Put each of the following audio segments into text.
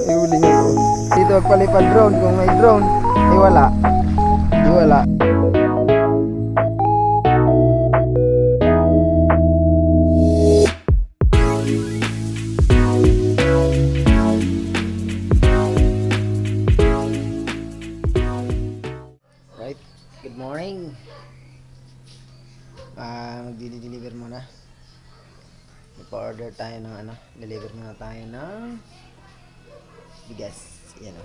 May huling ako. Dito magpalipad drone. Kung may drone, wala. Wala. Right. Good morning. Magdi-deliver muna. Ipa-order tayo ng deliver muna tayo ng bigas. Yan o.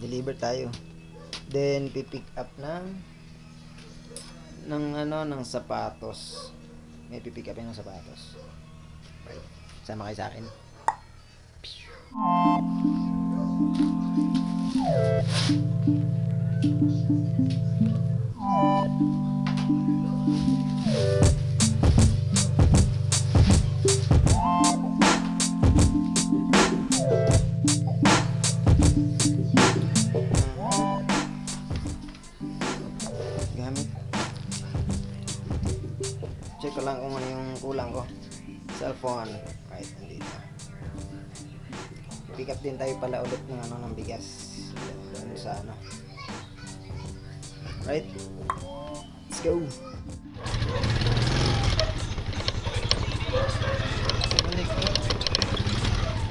Deliver tayo. Then pipick up ng sapatos. May pipick up ng sapatos. Right. Sama kayo sa akin. Check ko lang kung ano yung kulang ko. Cellphone. Right, nandito. Pick up din tayo pala ulit ng bigas. Doon sa Right. Let's go.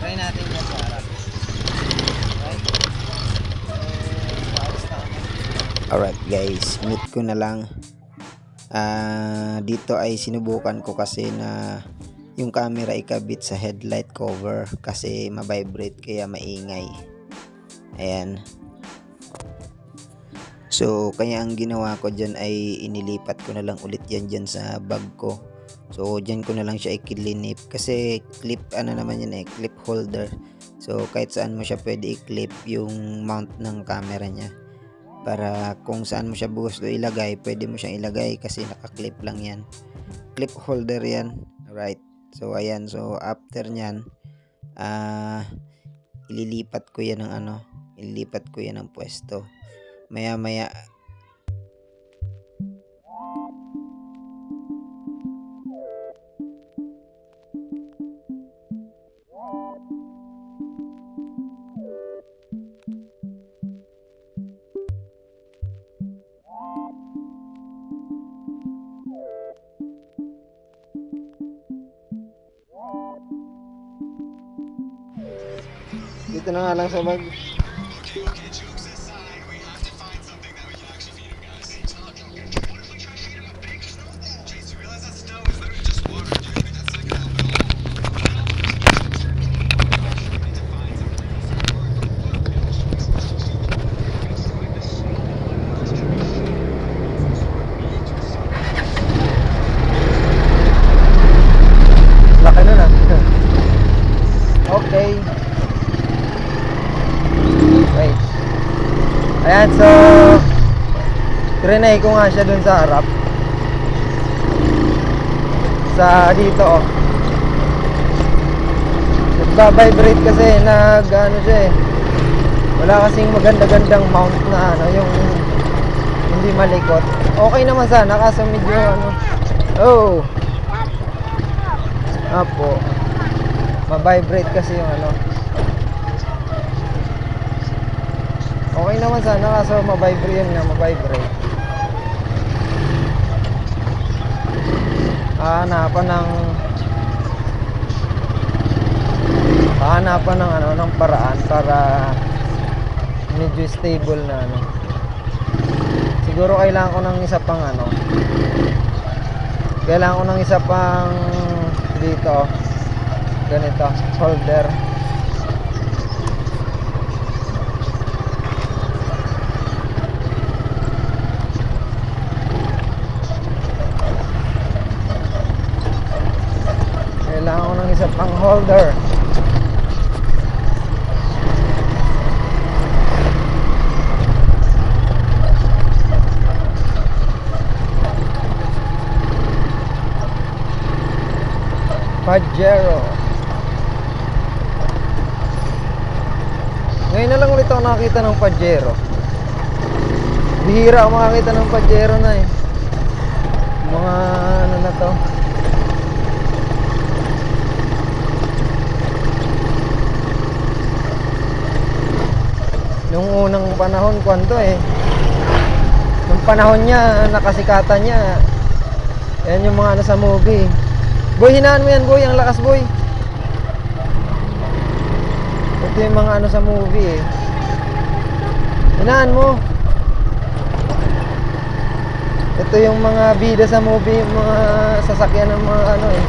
Try natin yan sa harap. Right. Alright guys, meet ko na lang. Dito ay sinubukan ko kasi na yung camera ikabit sa headlight cover kasi ma-vibrate kaya maingay. Ayan. So kaya ang ginawa ko dyan ay inilipat ko na lang ulit yan sa bag ko. So dyan ko na lang siya ikilinip kasi clip naman yan clip holder. So kahit saan mo siya pwede i-clip yung mount ng camera niya. Para kung saan mo siya gusto ilagay, pwede mo siyang ilagay kasi naka-clip lang yan. Clip holder yan. Alright. So ayan, so after nyan ililipat ko yan ng pwesto. Maya dito na nga lang sa bag. Laki na na. Okay. Right. Ayan, so trinay ko nga siya dun sa harap. Sa dito nagba-vibrate kasi siya wala kasing maganda-gandang mount na yung hindi malikot. Okay naman sana kaso medyo apo ma-vibrate kasi yung okay naman sana kaso ma-vibrate ma-vibrate. Hahanapan ng paraan para medyo stable na siguro kailangan ko ng isa pang dito ganito holder. Kailangan ko ng isa pang holder. Pajero. Ngayon na lang ulit ako nakakita ng Pajero. Bihira ako makakita ng Pajero na mga ano na to. nung kwento eh. Nung panahon niya, nakasikatan niya. Yan yung mga ano sa movie. Boy, hinaan mo yan, boy. Ang lakas, boy. Ito yung mga ano sa movie eh. Hinaan mo. Ito yung mga bida sa movie, yung mga sasakyan ng mga ano eh.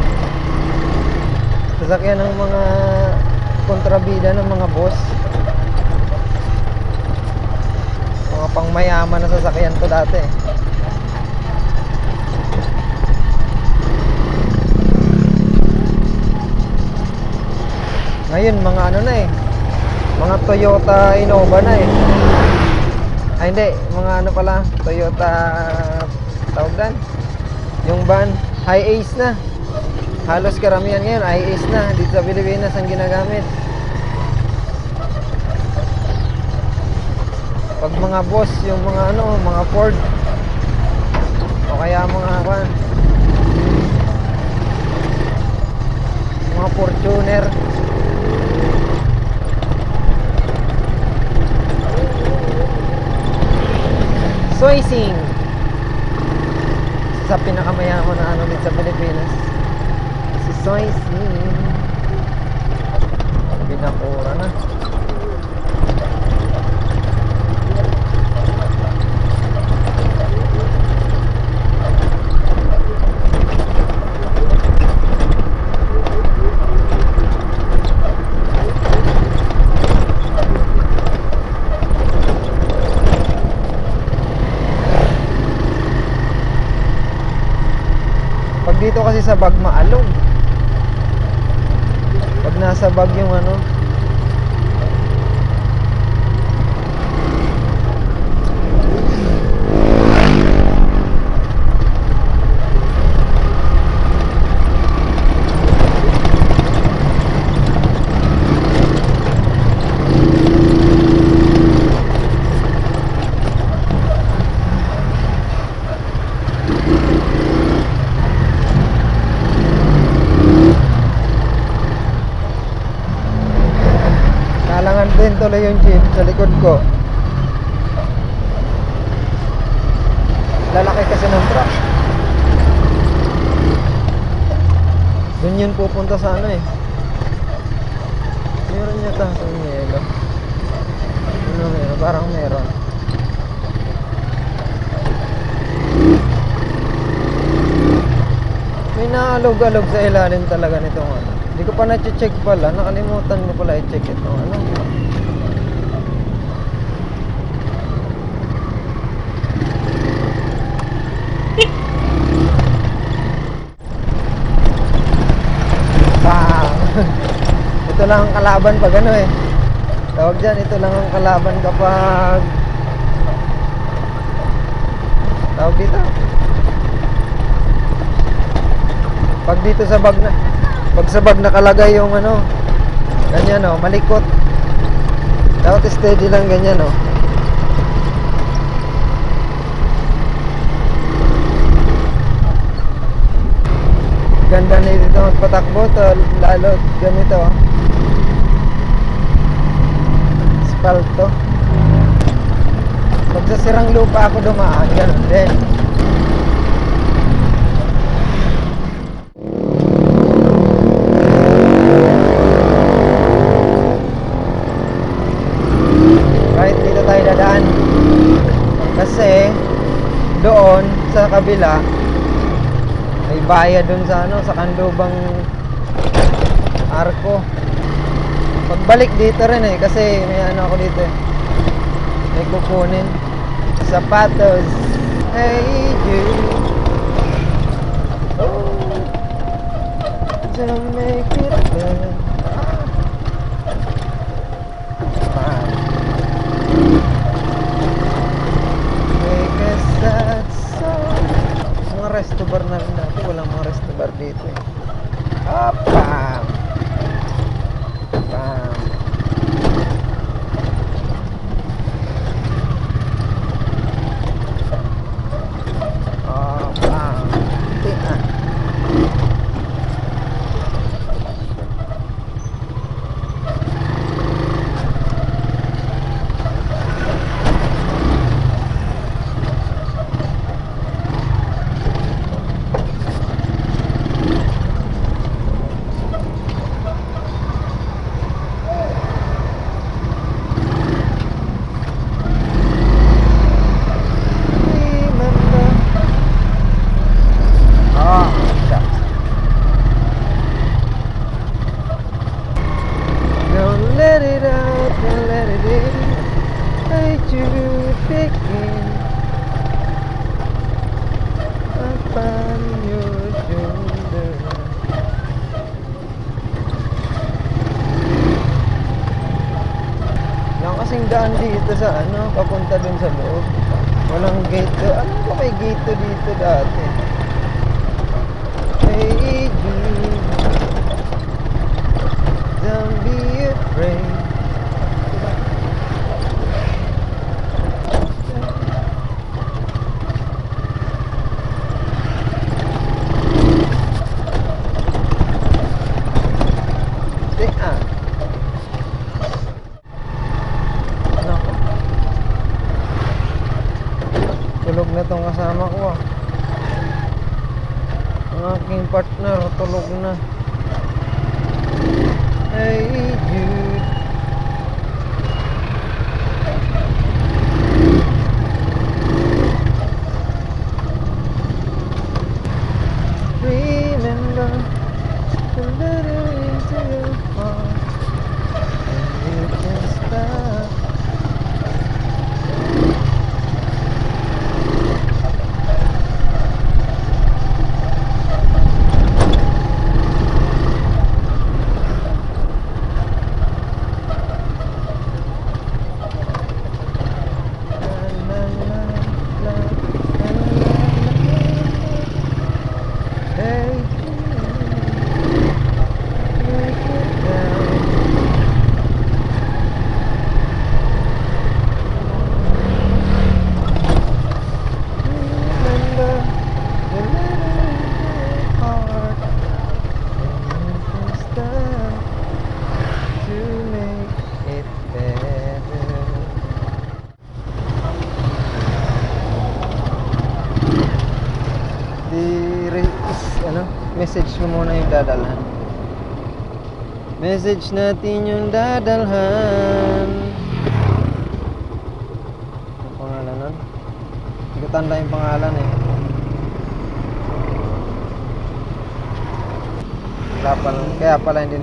Sasakyan ng mga kontrabida ng mga boss. Mga pangmayaman na sasakyan to dati. Ngayon mga ano na eh. Mga Toyota Innova na eh. Ay hindi, mga ano pala, Toyota tawag dan. Yung van, high ace na. Halos karamihan ngayon, high ace na. Dito sa Pilipinas ang ginagamit. Pag mga boss, yung mga ano, mga Ford o kaya mga Fortuner. Soysing sa pinakamayaman na ano din sa Pilipinas, si Soysing. Binakura na. Dito kasi sa bag maalog. Pag nasa bag yung ano, din tuloy yung jeep sa likod ko. Lalaki kasi ng truck. Doon yun pupunta sa ano eh. Meron yata sa yelo. Ano meron? Parang meron. May naalog-alog sa ilalim talaga nitong ano. Hindi ko pa na-check pala. Nakalimutan ko pala i-check ito. Ano? Ito lang ang kalaban pag ano eh. Tawag dyan, ito lang ang kalaban kapag tawag dito. Pag dito sa bag na, pag sa bag nakalagay yung ano, ganyan oh, malikot. Dapat steady lang ganyan oh. Ganda na dito magpatakbo to, lalo ganito oh. Spalto. Pag sa sirang lupa ako dumaan, ganun din. Kahit dito tayo dadaan. Kasi doon sa kabila may bayad dun sa ano, sa Kanlubang Arco. Pagbalik dito rin eh, kasi may ano ako dito eh. May kukunin. Sapatos. Hey you. Oh, to make it better. Make a sad song. Mga resto bar na rin dati. Walang mga resto bar dito eh. Pam! Pam! Pam! Tina! daan dito sa ano, papunta dun sa loob. Walang gate to. Ano ba may gate to dito dati? Hey Jude, don't be afraid. Nako, tulog na tong kasama ko ah. Ang aking partner tulog na. Hey Jude, remember to let it into your heart, and you can stop. Hey Jude, break it down. Remember the letter in your heart, and you can start to make it better. Ano, message ko muna yung dadalhan. Message natin yung dadalhan. Ang pangalan nun? Hindi ko tanda yung pangalan eh. Kaya pala hindi.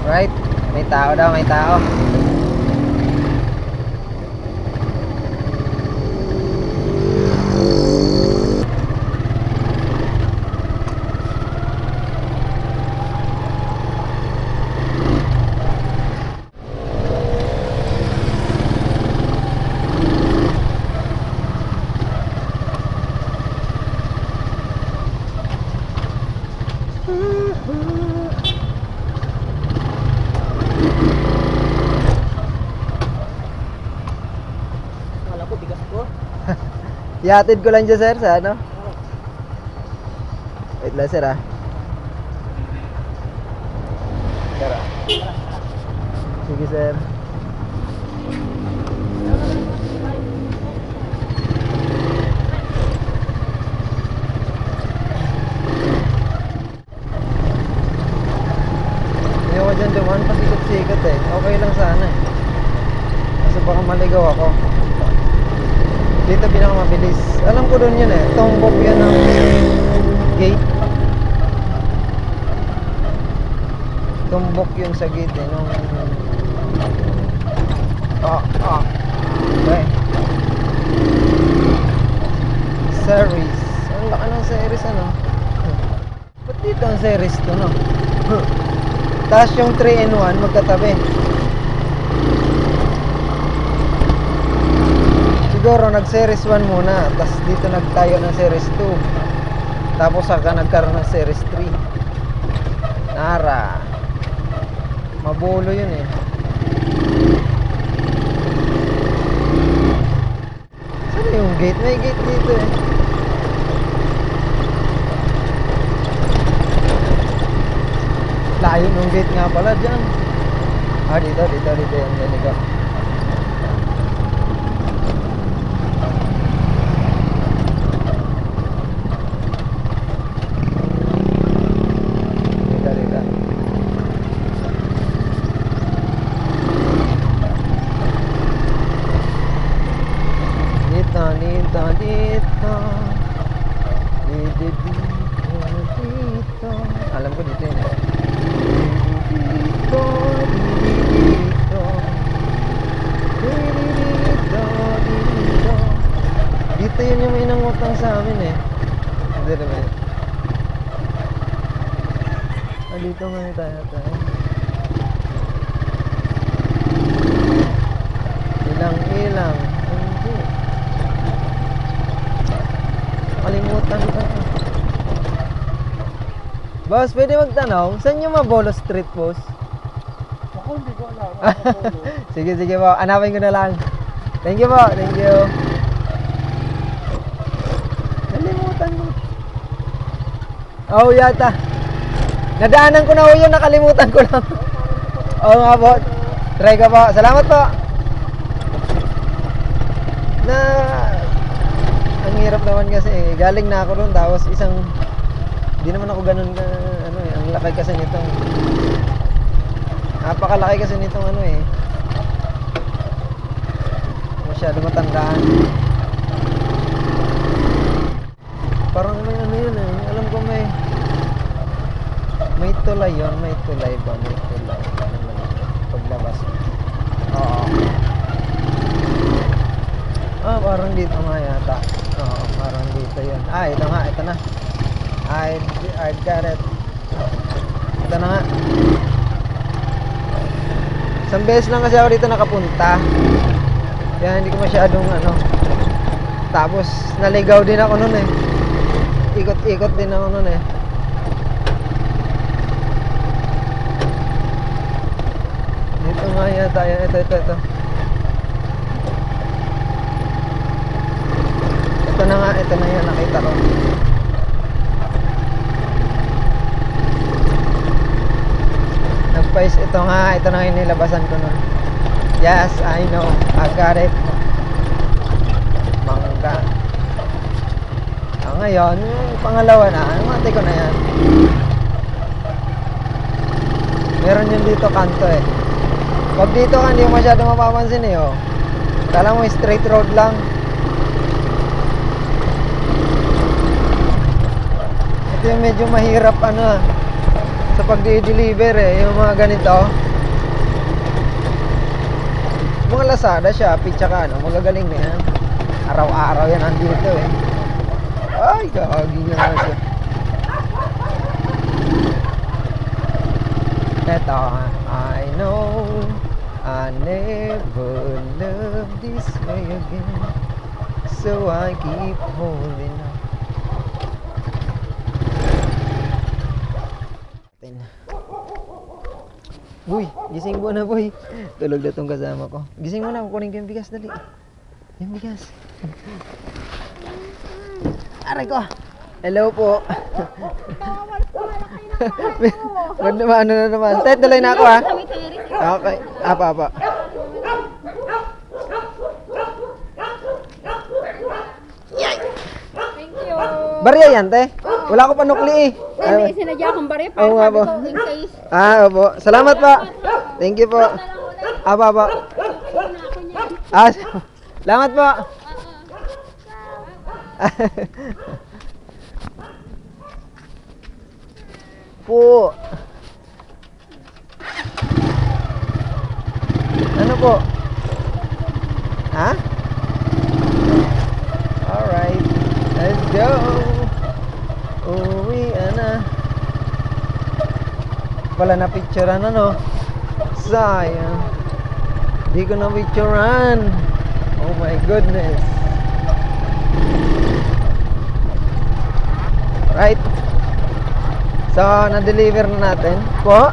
Right? May tao daw, may tao. Wala ko, bigas ko. Ihatid ko lang dyan sir sa ano. Wait lang sir ah. Sir ah. Sige sir. Ayoko dyan dumaan, pasikot-sikot eh. Okay lang sana eh. Kasi baka maligaw ako. Dito pinakamabilis. Alam ko doon yun eh. Tombok yan ang gate. Tumbok yun sa gate eh. Nung... Okay. Series. Ang laki ng series ano. Ba't dito ang series to no? Tapos yung 3-in-1 magkatabi. Siguro nag-series 1 muna, tapos dito nagtayo ng series 2. Tapos saka nagkaroon ng series 3. Nara. Mabulo yun eh. Saan yung gate? May gate dito eh. Layo ng gate nga pala dyan. Dito yan, dito. Dito. Alam ko dito yun. Dito. Hindi naman yun. Dito nga tayo. Ilang. Hindi. Kalimutan ko. Boss, pwede magtanong, saan yung Mabolo Street, boss? Ako, hindi ko alam. Sige po, hanapin ko na lang. Thank you po, thank you. Nalimutan ko. Oh, yata. Nadaanan ko na ho yun, nakalimutan ko lang. Oo nga po. Try ko po. Salamat po. Ang hirap naman kasi galing na ako doon tapos hindi naman ako ganun ka ang laki kasi nitong napakalaki kasi nitong masyado matandaan. Parang may yun alam ko may tulay yun, may tulay paglabas. Oo. Parang dito nga yata. Oo, parang dito yun. Ito na. I've got it. Ito na nga. Isang beses lang kasi ako dito nakapunta. Kaya hindi ko masyadong Tapos naligaw din ako nun Ikot-ikot din ako nun Dito nga yata. Ito. Ito na yan, nakita ko. Ito na yung nilabasan ko nun. Yes, I know, I got it. Mangga. Ngayon, yung pangalawa na, mati ko na yan. Meron yun dito kanto Pag dito ka, hindi mo masyadong mapapansin Kala mo straight road lang. Ito yung medyo mahirap sa pag-deliver yung mga ganito. Mga Lazada, Shopee, tsaka magagaling na yan. Araw-araw yan andito Ay, gagi nga siya. Eto, I know I never loved this way again, so I keep holding on. Boy, gising mo na boy. Tulog na tong kasama ko. Gising mo na, kukunin ko yung bigas, dali. Yung bigas. Aray ko. Hello po. Ano na naman. Ted, dali na ako Okay. Apa. Thank you. Barya yan, te. Wala ko panukli May sinadya akong bari para Oo nga sabi po. ko in case. Opo. Salamat pa. Thank you po. Apa. Na ako niyan. Salamat po. Po. Ano po? Ha? Alright. Let's go. Uwi na. Wala na picturean Sayang. Di ko na picturean. Oh my goodness. Right. So, na-deliver na natin. Po?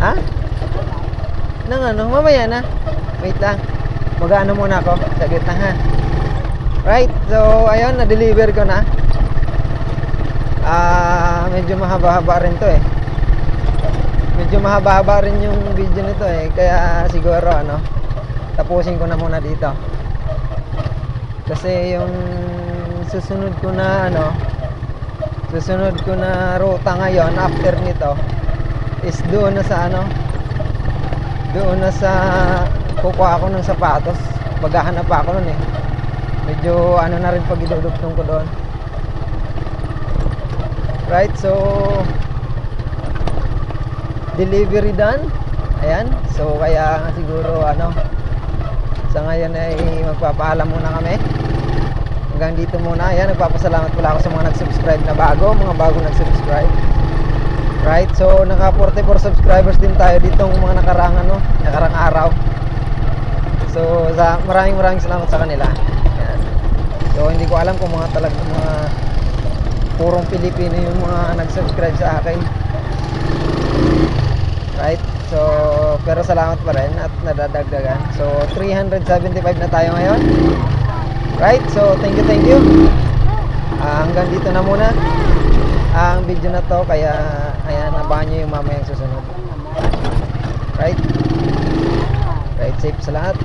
Ha? Mamaya na. Wait lang. Mag-ano muna ako. Saglit lang ha. Right. So, ayun, na-deliver ko na. Medyo mahaba-haba rin to Medyo mahaba-haba rin yung video nito Kaya siguro tapusin ko na muna dito. Kasi yung susunod ko na ruta ngayon after nito is doon na sa kukuha ako ng sapatos. Maghahanap pa ako nun medyo na rin pag idudugtong ko doon. Right, so delivery done. Ayan, so kaya siguro sa ngayon ay magpapaalam muna kami. hanggang dito muna. Ayan, nagpapasalamat pala ako sa mga nag-subscribe na bago, mga bagong nag-subscribe. Right, so naka 44 subscribers din tayo ditong mga nakarang araw. So maraming salamat sa kanila. Ayan. So hindi ko alam kung mga purong Pilipino yung mga nag-subscribe sa akin. Right, so pero salamat pa rin at nadadagdagan. So 375 na tayo ngayon. Right, so thank you. Hanggang dito na muna ang video na to, kaya ayan, abangan nyo yung mamayang susunod. Right, safe sa lahat.